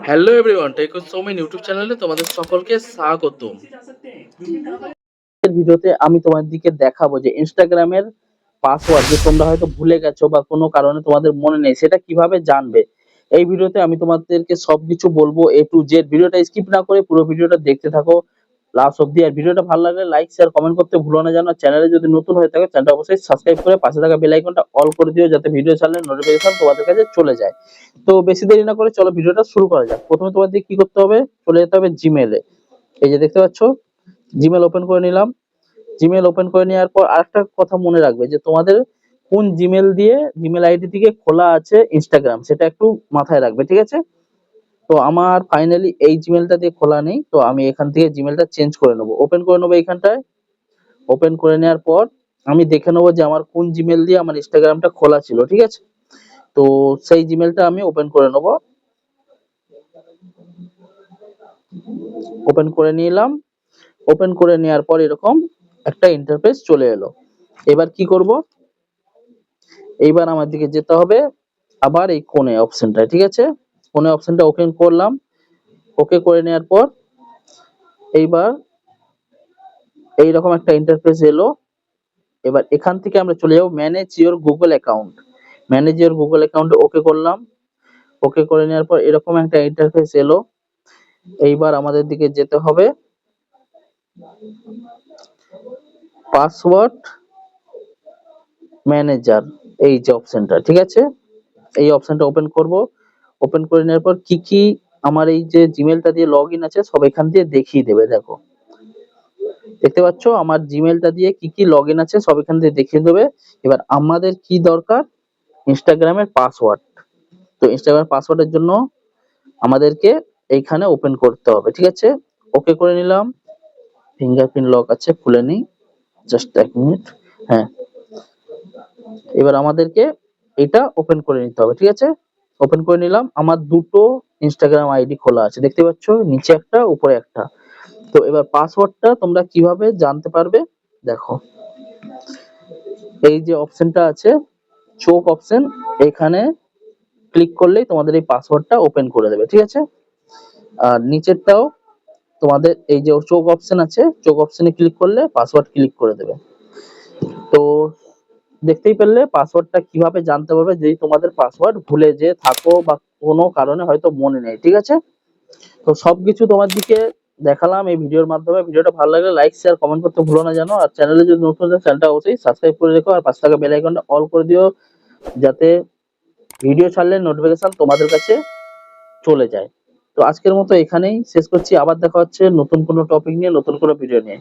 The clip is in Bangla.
Hello everyone, tech with Soumen YouTube চ্যানেলে তোমাদের সকলকে স্বাগতম। ভিডিওতে আমি তোমাদেরকে দেখাবো যে ইনস্টাগ্রামের পাসওয়ার্ড যে তোমরা হয়তো ভুলে গেছো বা কোনো কারণে তোমাদের মনে নেই, সেটা কিভাবে জানবে। এই ভিডিওতে আমি তোমাদেরকে সবকিছু বলবো এ টু জেড। ভিডিওটা স্কিপ না করে পুরো ভিডিওটা দেখতে থাকো লাস্ট অব্দি। আর ভিডিওটা ভালো লাগলে লাইক শেয়ার কমেন্ট করতে ভুলো না যেন। চ্যানেলে যদি নতুন হয়ে থাকে চ্যানেলটা অবশ্যই সাবস্ক্রাইব করে পাশে থাকা বেল আইকনটা অল করে দিও, যাতে ভিডিও ছাড়লে নোটিফিকেশন তোমাদের কাছে চলে যায়। তো বেশি দেরি না করে চলো ভিডিওটা শুরু করা যাক। প্রথমে তোমাদের কি করতে হবে, চলে যেতে হবে জিমেলে। এই যে দেখতে পাচ্ছ, জিমেল ওপেন করে নিলাম। জিমেল ওপেন করে নেওয়ার পর আরেকটা কথা মনে রাখবে যে তোমাদের কোন জিমেল দিয়ে, জিমেল আইডি থেকে খোলা আছে ইনস্টাগ্রাম, সেটা একটু মাথায় রাখবে, ঠিক আছে। তো আমার ফাইনালি এই জিমেলটা দিয়ে খোলা নেই, তো আমি এখান থেকে জিমেলটা চেঞ্জ করে নেবো। ওপেন করে নেবো এইখানটায়। ওপেন করে নেওয়ার পর আমি দেখে নেবো যে আমার কোন জিমেল দিয়ে আমার ইনস্টাগ্রামটা খোলা ছিল, ঠিক আছে। তো সেই জিমেলটা আমি ওপেন করে নেবো। ওপেন করে নিলাম। ওপেন করে নেওয়ার পর এরকম একটা ইন্টারফেস চলে এলো। এবার কি করব, এইবার আমার দিকে যেতে হবে আবার এই কোণে অপশনটা, ঠিক আছে। কোণে অপশনটা ওপেন করলাম। ওকে করে নেওয়ার পর এইবার এইরকম একটা ইন্টারফেস এলো। এবার এখান থেকে আমরা চলে যাব manage your Google account. Manage your Google অ্যাকাউন্টে ওকে করলাম। ওকে করে নেওয়ার পর এরকম একটা ইন্টারফেস এলো। এইবার আমাদের দিকে যেতে হবে পাসওয়ার্ড ম্যানেজার, এই যে অপশনটা, ঠিক আছে। এই অপশনটা ওপেন করব। ওপেন করে নেওয়ার পর কি কি আমার এই যে জিমেলটা দিয়ে লগইন আছে সব এখান দিয়ে দেখিয়ে দেবে। দেখো, দেখতে পাচ্ছ আমার জিমেলটা দিয়ে কি কি লগইন আছে সব এখান দিয়ে দেখিয়ে দেবে। এবার আমাদের কি দরকার, ইনস্টাগ্রামের পাসওয়ার্ড। তো ইনস্টাগ্রামের পাসওয়ার্ডের জন্য আমাদেরকে এইখানে ওপেন করতে হবে, ঠিক আছে। ওকে করে নিলাম। ফিঙ্গারপ্রিন্ট লক আছে, খুলে নিই, জাস্ট এক মিনিট। হ্যাঁ, এবার আমাদেরকে এটা ওপেন করে নিতে হবে, ঠিক আছে। ওপেন করে নিলাম। আমার দুটো ইনস্টাগ্রাম আইডি খোলা আছে, দেখতে পাচ্ছ, নিচে একটা উপরে একটা। তো এবার পাসওয়ার্ডটা তোমরা কিভাবে জানতে পারবে, দেখো এই যে অপশনটা আছে চোখ অপশন, এখানে ক্লিক করলেই তোমাদের এই পাসওয়ার্ডটা ওপেন করে দেবে, ঠিক আছে। আর নিচেরটাও তোমাদের এই যে চোখ অপশন আছে, চোখ অপশনে ক্লিক করলে পাসওয়ার্ড ক্লিক করে দেবে। তো দেখতেই পেলে পাসওয়ার্ডটা কিভাবে জানতে পারবে যদি তোমাদের পাসওয়ার্ড ভুলে যে থাকো বা কোনো কারণে হয়তো মনে নেই, ঠিক আছে। তো সবকিছু তোমার দিকে দেখালাম এই ভিডিওর মাধ্যমে। ভিডিওটা ভালো লাগলে লাইক শেয়ার কমেন্ট করতে ভুলো না জানো। আর চ্যানেলে যদি নতুন হয় চ্যানেলটা অবশ্যই সাবস্ক্রাইব করে রেখো আর পাশে থাকা বেল আইকনটা অল করে দিও, যাতে ভিডিও ছাড়লে নোটিফিকেশন তোমাদের কাছে চলে যায়। তো আজকের মতো এখানেই শেষ করছি। আবার দেখা হচ্ছে নতুন কোনো টপিক নিয়ে, নতুন কোনো ভিডিও নিয়ে।